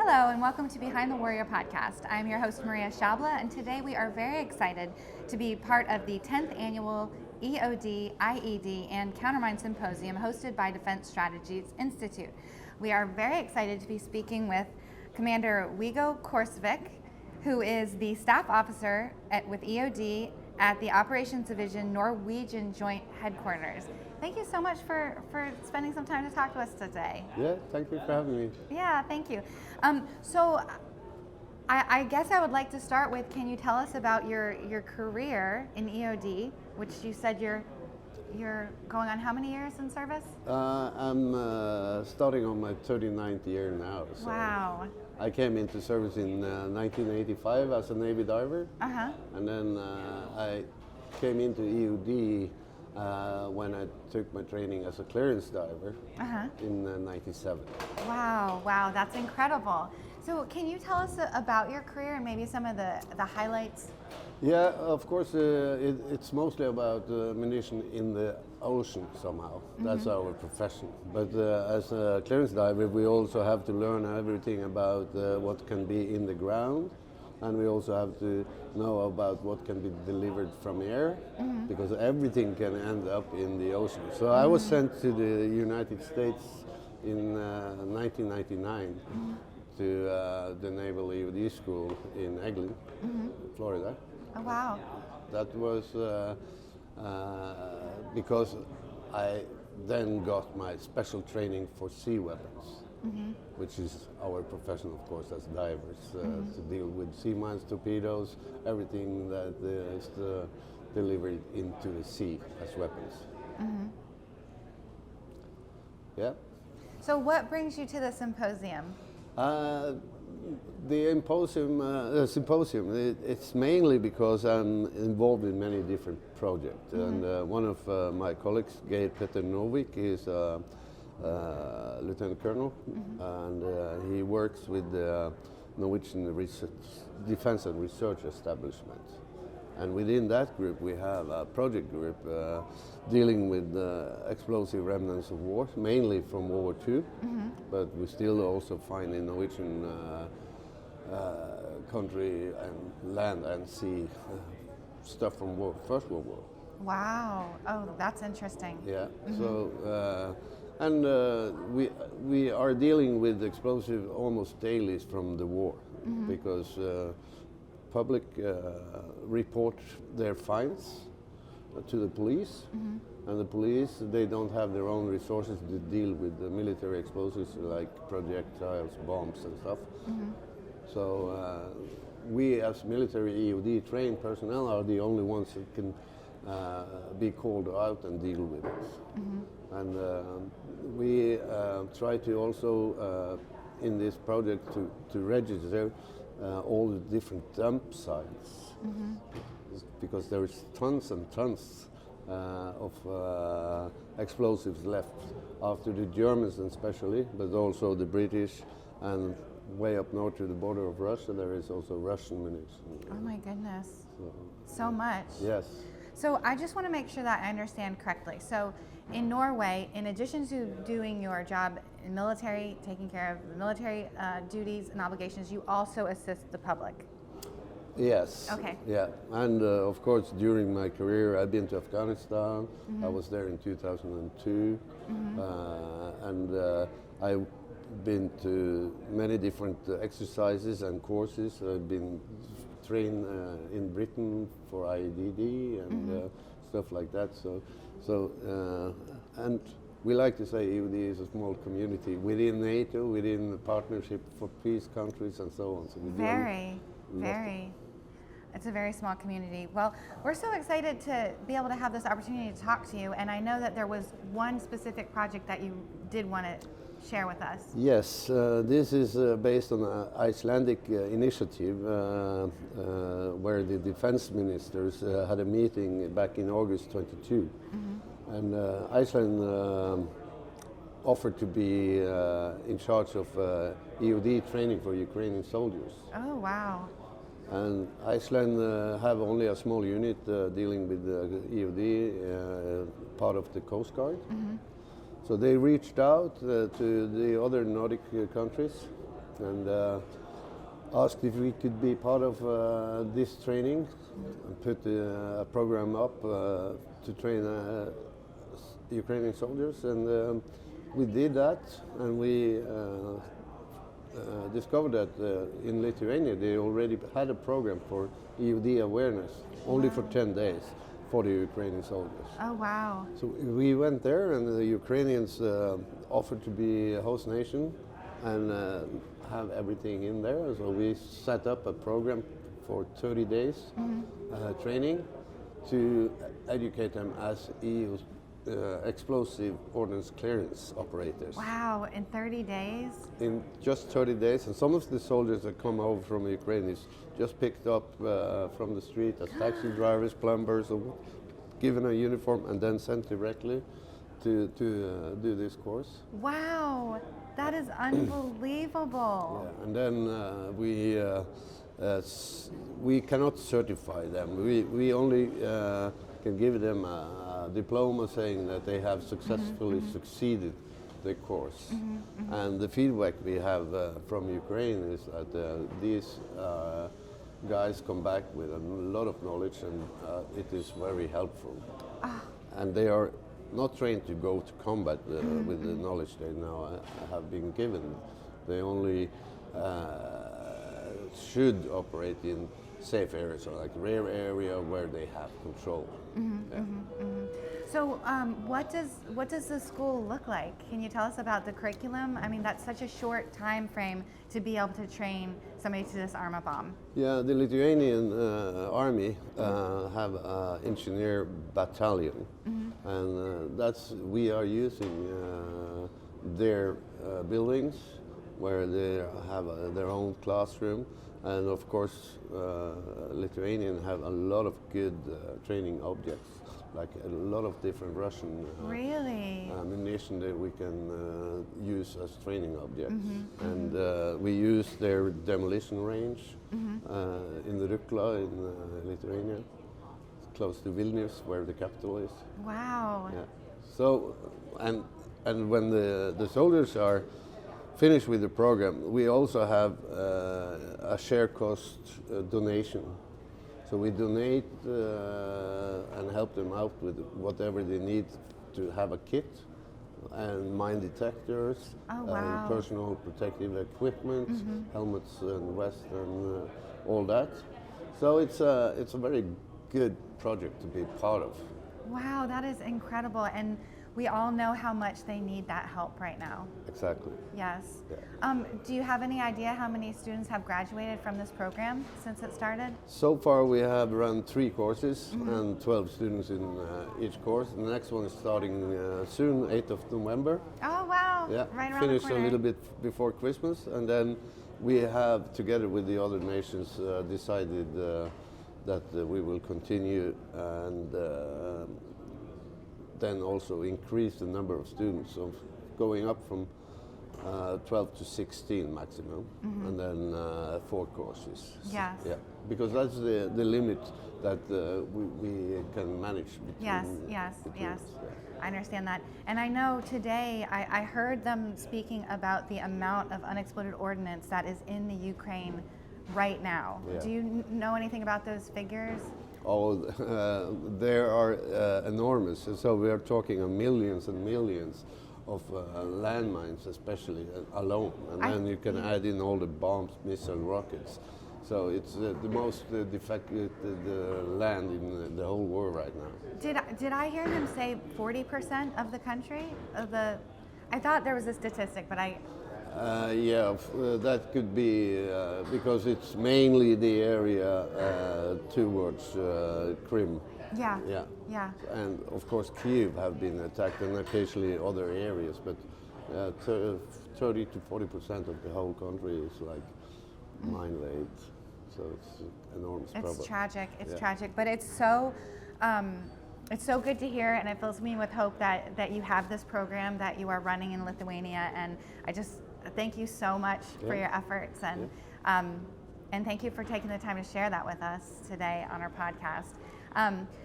Hello and welcome to Behind the Warrior podcast. I'm your host Maria Schabla, and today we are very excited to be part of the 10th annual EOD, IED, and Countermine Symposium hosted by Defense Strategies Institute. We are very excited to be speaking with Commander Wiggo Korsvik, who is the staff officer with EOD at the Operations Division Norwegian Joint Headquarters. Thank you so much for spending some time to talk to us today. Yeah, thank you for having me. Yeah, thank you. So I guess I would like to start with, can you tell us about your career in EOD, which you said you're going on how many years in service? I'm starting on my 39th year now. So Wow. I came into service in 1985 as a Navy diver, and then I came into EOD when I took my training as a clearance diver in '97. Wow, that's incredible. So can you tell us about your career and maybe some of the highlights? Yeah, of course, it's mostly about munition in the ocean somehow. That's our profession. But as a clearance diver, we also have to learn everything about what can be in the ground, and we also have to know about what can be delivered from air, because everything can end up in the ocean. So I was sent to the United States in 1999 to the Naval EOD School in Eglin, Florida. Oh, wow. That was because I then got my special training for sea weapons, which is our profession, of course, as divers, to deal with sea mines, torpedoes, everything that is delivered into the sea as weapons. Yeah. So what brings you to the symposium? The symposium, it's mainly because I'm involved in many different projects. And one of my colleagues, Geir Petter Novik, is a lieutenant colonel, and he works with the Norwegian Defense and Research Establishment. And within that group, we have a project group dealing with explosive remnants of war, mainly from World War II, but we still also find in Norwegian country and land and sea stuff from First World War. Wow. Oh, that's interesting. Yeah. So and we are dealing with explosive almost daily from the war, because public report their finds to the police, and the police, they don't have their own resources to deal with the military explosives like projectiles, bombs and stuff. So we as military EOD trained personnel are the only ones that can be called out and deal with it. And we try to also in this project to register all the different dump sites, because there is tons and tons of explosives left after the Germans especially, but also the British, and way up north to the border of Russia there is also Russian munition. Oh my goodness. So much. Yes. So I just want to make sure that I understand correctly. So in Norway, in addition to doing your job in military, taking care of military duties and obligations, you also assist the public. Yes. Okay. Yeah, and of course during my career I've been to Afghanistan. I was there in 2002, and I've been to many different exercises and courses. I've been trained in Britain for IED and stuff like that. So and we like to say EOD is a small community within NATO, within the Partnership for Peace countries and so on. So we Very. It's a very small community. Well, we're so excited to be able to have this opportunity to talk to you, and I know that there was one specific project that you did want to share with us. Yes, this is based on an Icelandic initiative where the defense ministers had a meeting back in August 22. And Iceland offered to be in charge of EOD training for Ukrainian soldiers. Oh, wow. And Iceland have only a small unit dealing with EOD, part of the Coast Guard. So they reached out to the other Nordic countries and asked if we could be part of this training and put a program up to train Ukrainian soldiers, and we did that, and we discovered that in Lithuania they already had a program for EOD awareness only for 10 days for the Ukrainian soldiers. Oh, wow. So we went there, and the Ukrainians offered to be a host nation and have everything in there. So we set up a program for 30 days training to educate them as EU explosive ordnance clearance operators. Wow, in 30 days? In just 30 days, and some of the soldiers that come over from Ukraine is just picked up from the street as taxi drivers, plumbers, or given a uniform and then sent directly to do this course. Wow, that is unbelievable. Yeah, and then we cannot certify them. We only can give them a diploma saying that they have successfully succeeded the course. And the feedback we have from Ukraine is that these guys come back with a lot of knowledge, and it is very helpful. And they are not trained to go to combat with the knowledge they now have been given. They only should operate in safe areas, or like rare area where they have control. So what does the school look like? Can you tell us about the curriculum? I mean, that's such a short time frame to be able to train somebody to disarm a bomb. Yeah, the Lithuanian army have an engineer battalion, and we are using their buildings where they have their own classroom. And of course, Lithuanians have a lot of good training objects, like a lot of different Russian ammunition that we can use as training objects. And we use their demolition range in the Rukla in Lithuania, close to Vilnius, where the capital is. Wow. Yeah. So, and when the soldiers are finished with the program, we also have a share cost donation. So we donate and help them out with whatever they need to have a kit, and mine detectors, and personal protective equipment, helmets and vests and all that. So it's a very good project to be part of. Wow, that is incredible. And we all know how much they need that help right now. Exactly. Yes. Yeah. Do you have any idea how many students have graduated from this program since it started? So far we have run 3 courses and 12 students in each course. The next one is starting soon, 8th of November. Oh, wow. Yeah, right around finish the corner. a little bit before Christmas, and then we have, together with the other nations, decided that we will continue and then also increase the number of students, of going up from 12 to 16 maximum, and then 4 courses. Yes. Yeah, because that's the limit that we can manage between. Yes. between us, yeah. I understand that. And I know today I heard them speaking about the amount of unexploded ordnance that is in the Ukraine right now. Yeah. Do you know anything about those figures? Oh, they are enormous. So we are talking of millions and millions of landmines, especially alone. And then you can add in all the bombs, missiles, rockets. So it's the most defected land in the whole world right now. Did I hear them say 40% of the country? I thought there was a statistic, but that could be because it's mainly the area towards Crimea. Yeah. And of course Kyiv have been attacked, and occasionally other areas, but 30 to 40% of the whole country is like mine laid. So it's an enormous problem. It's tragic. It's tragic, but it's so good to hear, and it fills me with hope that you have this program that you are running in Lithuania, and I just thank you so much for your efforts, and thank you for taking the time to share that with us today on our podcast.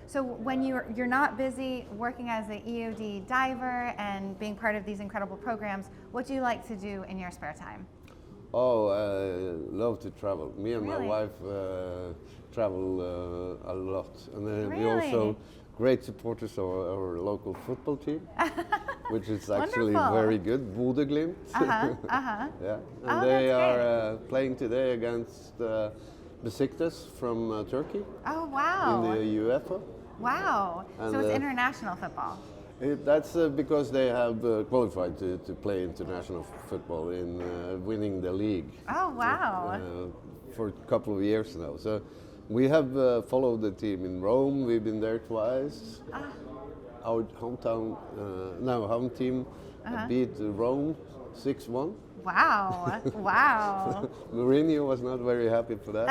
So when you're not busy working as an EOD diver and being part of these incredible programs, what do you like to do in your spare time? Oh, I love to travel. Me and Really? my wife travel a lot, and then we Really? also great supporters of our local football team, which is actually Wonderful. very good. Bodø Glimt. Yeah, and Oh, they that's are playing today against Besiktas from Turkey Oh, in wow. the UEFA. Wow. And, So it's international football. That's because they have qualified to play international football in winning the league. Oh, wow. For a couple of years now. So we have followed the team in Rome. We've been there twice. Our hometown, home team beat Rome 6-1. Wow. Wow. Mourinho was not very happy for that.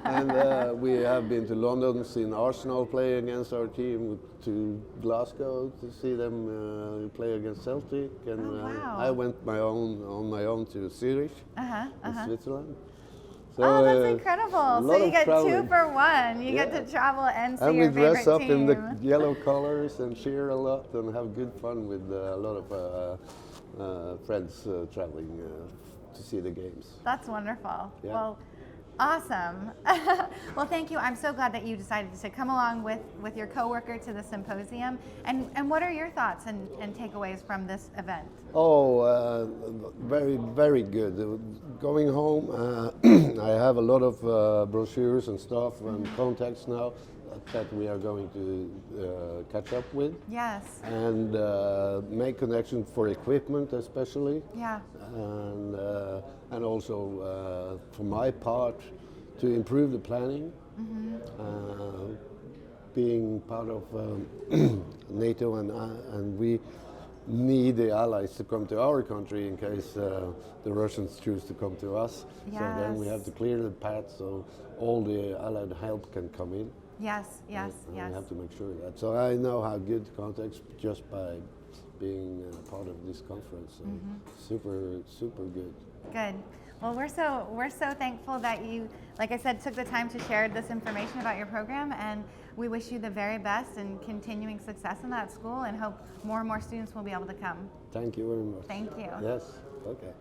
And we have been to London, seen Arsenal play against our team, to Glasgow to see them play against Celtic. And wow. I went on my own to Zurich in Switzerland. So, Oh, that's incredible. So you get traveling. 2 for 1. You get Yeah. to travel and see And we your favorite dress up team. in the yellow colors and cheer a lot and have good fun with a lot of friends traveling to see the games. That's wonderful. Yeah. Well, awesome. Well, thank you. I'm so glad that you decided to come along with your coworker to the symposium. And what are your thoughts and takeaways from this event? Oh, very, very good. Going home, I have a lot of brochures and stuff and contacts now that we are going to catch up with. Yes. And make connections for equipment especially. Yeah. And also for my part to improve the planning, being part of NATO and we need the allies to come to our country in case the Russians choose to come to us. Yes. So then we have to clear the path so all the allied help can come in. Yes, yes, And yes. we have to make sure of that. So I now have good contacts just by being part of this conference. So super, super good. Good. Well, we're so thankful that you, like I said, took the time to share this information about your program, and we wish you the very best and continuing success in that school, and hope more and more students will be able to come. Thank you very much. Thank you. Yes. Okay.